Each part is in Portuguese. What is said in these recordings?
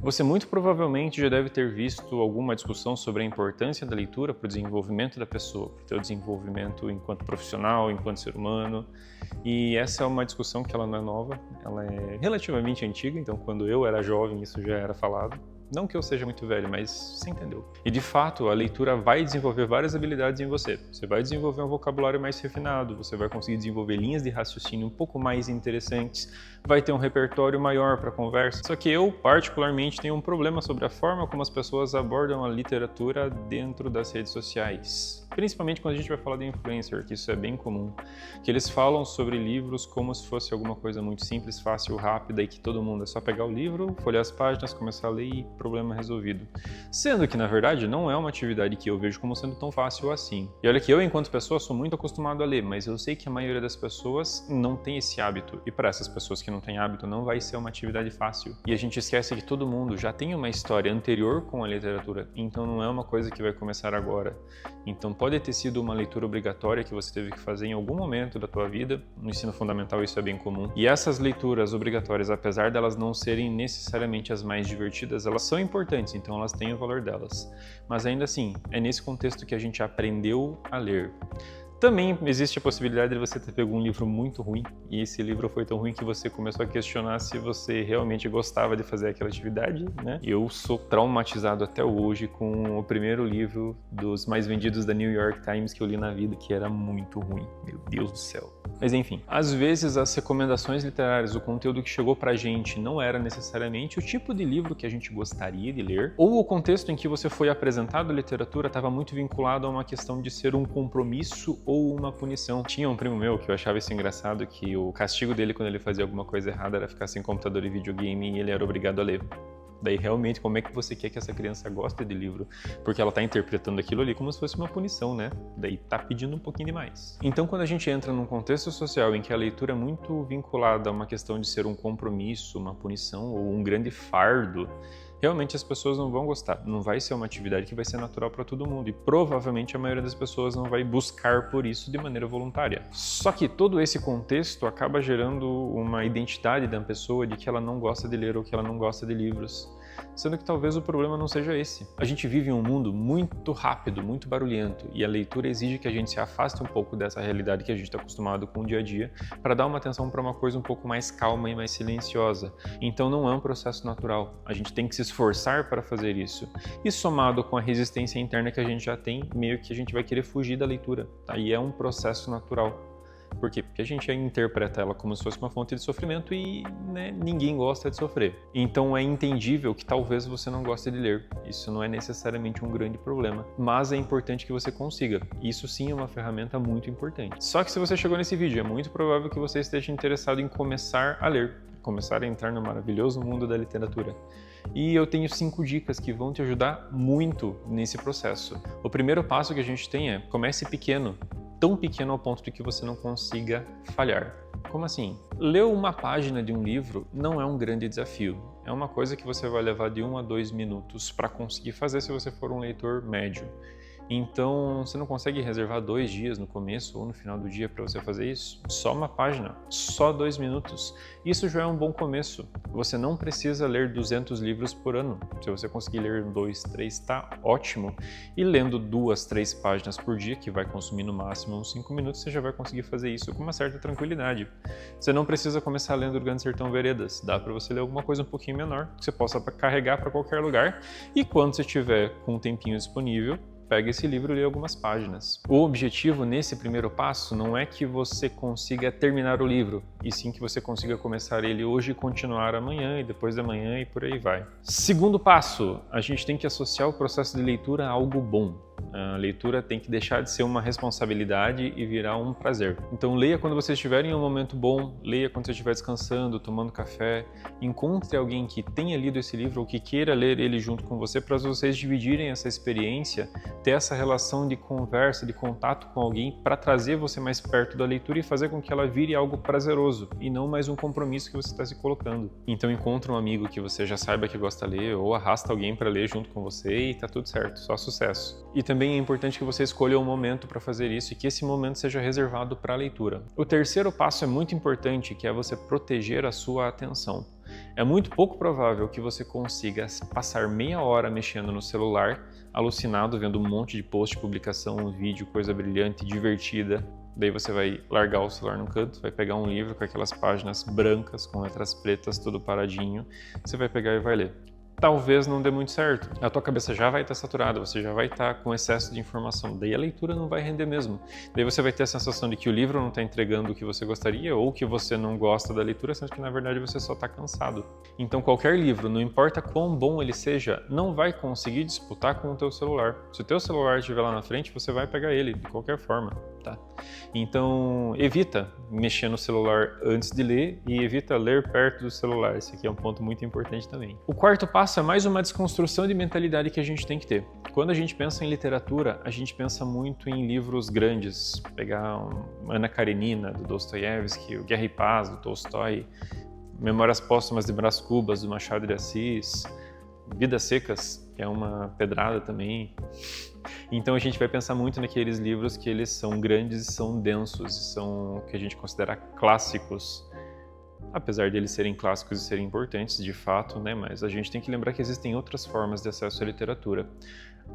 Você muito provavelmente já deve ter visto alguma discussão sobre a importância da leitura para o desenvolvimento da pessoa, para o seu desenvolvimento enquanto profissional, enquanto ser humano. E essa é uma discussão que ela não é nova, ela é relativamente antiga, então quando eu era jovem isso já era falado. Não que eu seja muito velho, mas você entendeu. E de fato, a leitura vai desenvolver várias habilidades em você. Você vai desenvolver um vocabulário mais refinado, você vai conseguir desenvolver linhas de raciocínio um pouco mais interessantes, vai ter um repertório maior para conversa. Só que eu, particularmente, tenho um problema sobre a forma como as pessoas abordam a literatura dentro das redes sociais. Principalmente quando a gente vai falar de influencer, que isso é bem comum. Que eles falam sobre livros como se fosse alguma coisa muito simples, fácil, rápida e que todo mundo é só pegar o livro, folhear as páginas, começar a ler e problema resolvido. Sendo que, na verdade, não é uma atividade que eu vejo como sendo tão fácil assim. E olha que eu, enquanto pessoa, sou muito acostumado a ler, mas eu sei que a maioria das pessoas não tem esse hábito. E para essas pessoas que não têm hábito, não vai ser uma atividade fácil. E a gente esquece que todo mundo já tem uma história anterior com a literatura, então não é uma coisa que vai começar agora. Então pode ter sido uma leitura obrigatória que você teve que fazer em algum momento da tua vida. No ensino fundamental isso é bem comum. E essas leituras obrigatórias, apesar delas não serem necessariamente as mais divertidas, elas são importantes, então elas têm o valor delas. Mas ainda assim, é nesse contexto que a gente aprendeu a ler. Também existe a possibilidade de você ter pego um livro muito ruim e esse livro foi tão ruim que você começou a questionar se você realmente gostava de fazer aquela atividade, né? Eu sou traumatizado até hoje com o primeiro livro dos mais vendidos da New York Times que eu li na vida, que era muito ruim. Meu Deus do céu. Mas enfim, às vezes as recomendações literárias, o conteúdo que chegou pra gente não era necessariamente o tipo de livro que a gente gostaria de ler, ou o contexto em que você foi apresentado à literatura estava muito vinculado a uma questão de ser um compromisso ou uma punição. Tinha um primo meu que eu achava isso engraçado, que o castigo dele quando ele fazia alguma coisa errada era ficar sem computador e videogame e ele era obrigado a ler. Daí realmente, como é que você quer que essa criança goste de livro? Porque ela tá interpretando aquilo ali como se fosse uma punição, né? Daí tá pedindo um pouquinho demais. Então, quando a gente entra num contexto social em que a leitura é muito vinculada a uma questão de ser um compromisso, uma punição ou um grande fardo, realmente as pessoas não vão gostar. Não vai ser uma atividade que vai ser natural para todo mundo e provavelmente a maioria das pessoas não vai buscar por isso de maneira voluntária. Só que todo esse contexto acaba gerando uma identidade da pessoa de que ela não gosta de ler ou que ela não gosta de livros. Sendo que talvez o problema não seja esse. A gente vive em um mundo muito rápido, muito barulhento, e a leitura exige que a gente se afaste um pouco dessa realidade que a gente está acostumado com o dia a dia, para dar uma atenção para uma coisa um pouco mais calma e mais silenciosa. Então não é um processo natural, a gente tem que se esforçar para fazer isso. E somado com a resistência interna que a gente já tem, meio que a gente vai querer fugir da leitura, tá? E é um processo natural. Por quê? Porque a gente interpreta ela como se fosse uma fonte de sofrimento e, né, ninguém gosta de sofrer. Então é entendível que talvez você não goste de ler. Isso não é necessariamente um grande problema, mas é importante que você consiga. Isso sim é uma ferramenta muito importante. Só que se você chegou nesse vídeo, é muito provável que você esteja interessado em começar a ler, começar a entrar no maravilhoso mundo da literatura. E eu tenho 5 dicas que vão te ajudar muito nesse processo. O primeiro passo que a gente tem é: comece pequeno. Tão pequeno ao ponto de que você não consiga falhar. Como assim? Ler uma página de um livro não é um grande desafio. É uma coisa que você vai levar de 1 a 2 minutos para conseguir fazer se você for um leitor médio. Então, você não consegue reservar 2 dias no começo ou no final do dia para você fazer isso? Só uma página, só 2 minutos. Isso já é um bom começo. Você não precisa ler 200 livros por ano. Se você conseguir ler 2, 3, tá ótimo. E lendo 2, 3 páginas por dia, que vai consumir no máximo uns 5 minutos, você já vai conseguir fazer isso com uma certa tranquilidade. Você não precisa começar lendo O Grande Sertão Veredas. Dá para você ler alguma coisa um pouquinho menor, que você possa carregar para qualquer lugar. E quando você tiver com um tempinho disponível, pega esse livro e lê algumas páginas. O objetivo nesse primeiro passo não é que você consiga terminar o livro, e sim que você consiga começar ele hoje e continuar amanhã e depois da manhã e por aí vai. Segundo passo, a gente tem que associar o processo de leitura a algo bom. A leitura tem que deixar de ser uma responsabilidade e virar um prazer. Então leia quando você estiver em um momento bom, leia quando você estiver descansando, tomando café. Encontre alguém que tenha lido esse livro ou que queira ler ele junto com você para vocês dividirem essa experiência, ter essa relação de conversa, de contato com alguém para trazer você mais perto da leitura e fazer com que ela vire algo prazeroso e não mais um compromisso que você está se colocando. Então encontre um amigo que você já saiba que gosta de ler ou arrasta alguém para ler junto com você e tá tudo certo, só sucesso. E também é importante que você escolha um momento para fazer isso e que esse momento seja reservado para a leitura. O terceiro passo é muito importante, que é você proteger a sua atenção. É muito pouco provável que você consiga passar meia hora mexendo no celular, alucinado, vendo um monte de post, publicação, um vídeo, coisa brilhante, divertida. Daí você vai largar o celular no canto, vai pegar um livro com aquelas páginas brancas, com letras pretas, tudo paradinho. Você vai pegar e vai ler. Talvez não dê muito certo. A tua cabeça já vai estar saturada, você já vai estar com excesso de informação. Daí a leitura não vai render mesmo. Daí você vai ter a sensação de que o livro não está entregando o que você gostaria ou que você não gosta da leitura, sendo que na verdade você só está cansado. Então qualquer livro, não importa quão bom ele seja, não vai conseguir disputar com o teu celular. Se o teu celular estiver lá na frente, você vai pegar ele de qualquer forma, tá? Então evita mexer no celular antes de ler e evita ler perto do celular. Esse aqui é um ponto muito importante também. O quarto passo é mais uma desconstrução de mentalidade que a gente tem que ter. Quando a gente pensa em literatura, a gente pensa muito em livros grandes. Pegar Ana Karenina, do Dostoiévski, o Guerra e Paz, do Tolstói, Memórias Póstumas de Brás Cubas, do Machado de Assis, Vidas Secas, que é uma pedrada também. Então a gente vai pensar muito naqueles livros que eles são grandes, são densos, são o que a gente considera clássicos. Apesar de eles serem clássicos e serem importantes, de fato, né? Mas a gente tem que lembrar que existem outras formas de acesso à literatura.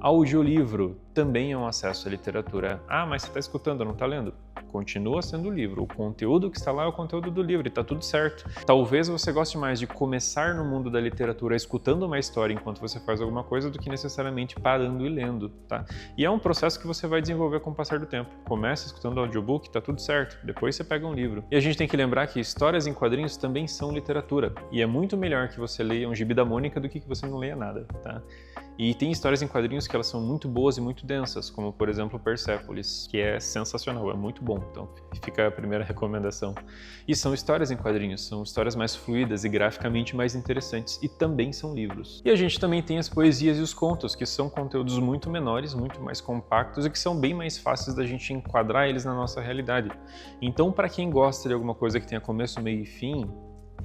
Audiolivro também é um acesso à literatura. Ah, mas você está escutando, não está lendo? Continua sendo o livro. O conteúdo que está lá é o conteúdo do livro e está tudo certo. Talvez você goste mais de começar no mundo da literatura escutando uma história enquanto você faz alguma coisa do que necessariamente parando e lendo, tá? E é um processo que você vai desenvolver com o passar do tempo. Começa escutando audiobook, está tudo certo. Depois você pega um livro. E a gente tem que lembrar que histórias em quadrinhos também são literatura. E é muito melhor que você leia um Gibi da Mônica do que você não leia nada, tá? E tem histórias em quadrinhos que elas são muito boas e muito densas, como por exemplo Persépolis, que é sensacional, é muito bom. Então fica a primeira recomendação. E são histórias em quadrinhos, são histórias mais fluidas e graficamente mais interessantes, e também são livros. E a gente também tem as poesias e os contos, que são conteúdos muito menores, muito mais compactos e que são bem mais fáceis da gente enquadrar eles na nossa realidade. Então, para quem gosta de alguma coisa que tenha começo, meio e fim,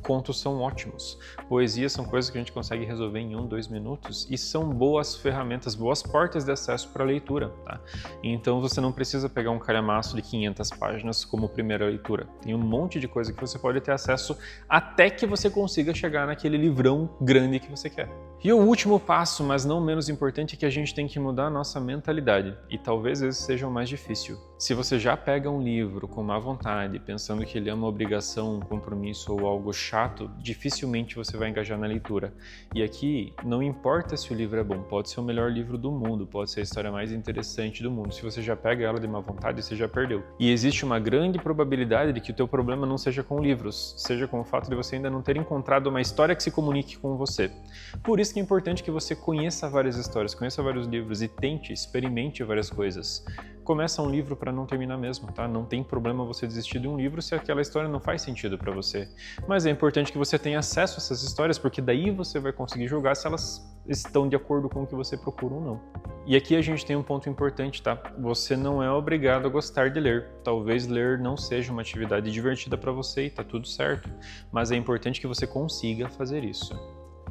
contos são ótimos. Poesias são coisas que a gente consegue resolver em 1, 2 minutos e são boas ferramentas, boas portas de acesso para a leitura, tá? Então você não precisa pegar um calhamaço de 500 páginas como primeira leitura. Tem um monte de coisa que você pode ter acesso até que você consiga chegar naquele livrão grande que você quer. E o último passo, mas não menos importante, é que a gente tem que mudar a nossa mentalidade. E talvez esse seja o mais difícil. Se você já pega um livro com má vontade, pensando que ele é uma obrigação, um compromisso ou algo chato, dificilmente você vai engajar na leitura. E aqui, não importa se o livro é bom, pode ser o melhor livro do mundo, pode ser a história mais interessante do mundo. Se você já pega ela de má vontade, você já perdeu. E existe uma grande probabilidade de que o teu problema não seja com livros, seja com o fato de você ainda não ter encontrado uma história que se comunique com você. Por isso que é importante que você conheça várias histórias, conheça vários livros e tente, experimente várias coisas. Começa um livro para não terminar mesmo, tá? Não tem problema você desistir de um livro se aquela história não faz sentido para você. Mas é importante que você tenha acesso a essas histórias, porque daí você vai conseguir julgar se elas estão de acordo com o que você procura ou não. E aqui a gente tem um ponto importante, tá? Você não é obrigado a gostar de ler. Talvez ler não seja uma atividade divertida para você e tá tudo certo. Mas é importante que você consiga fazer isso.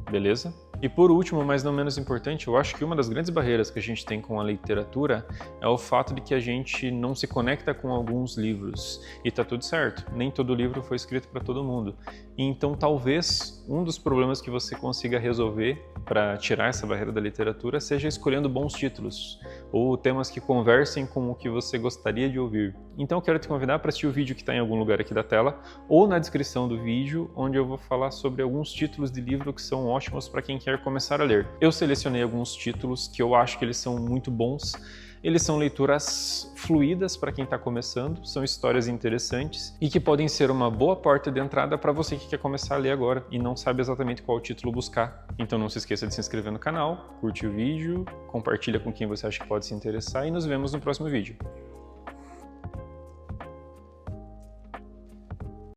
Beleza? E por último, mas não menos importante, eu acho que uma das grandes barreiras que a gente tem com a literatura é o fato de que a gente não se conecta com alguns livros. E tá tudo certo, nem todo livro foi escrito para todo mundo. Então talvez um dos problemas que você consiga resolver para tirar essa barreira da literatura seja escolhendo bons títulos ou temas que conversem com o que você gostaria de ouvir. Então eu quero te convidar para assistir o vídeo que está em algum lugar aqui da tela ou na descrição do vídeo, onde eu vou falar sobre alguns títulos de livro que são ótimos para quem quer começar a ler. Eu selecionei alguns títulos que eu acho que eles são muito bons. Eles são leituras fluídas para quem está começando, são histórias interessantes e que podem ser uma boa porta de entrada para você que quer começar a ler agora e não sabe exatamente qual título buscar. Então não se esqueça de se inscrever no canal, curte o vídeo, compartilha com quem você acha que pode se interessar e nos vemos no próximo vídeo.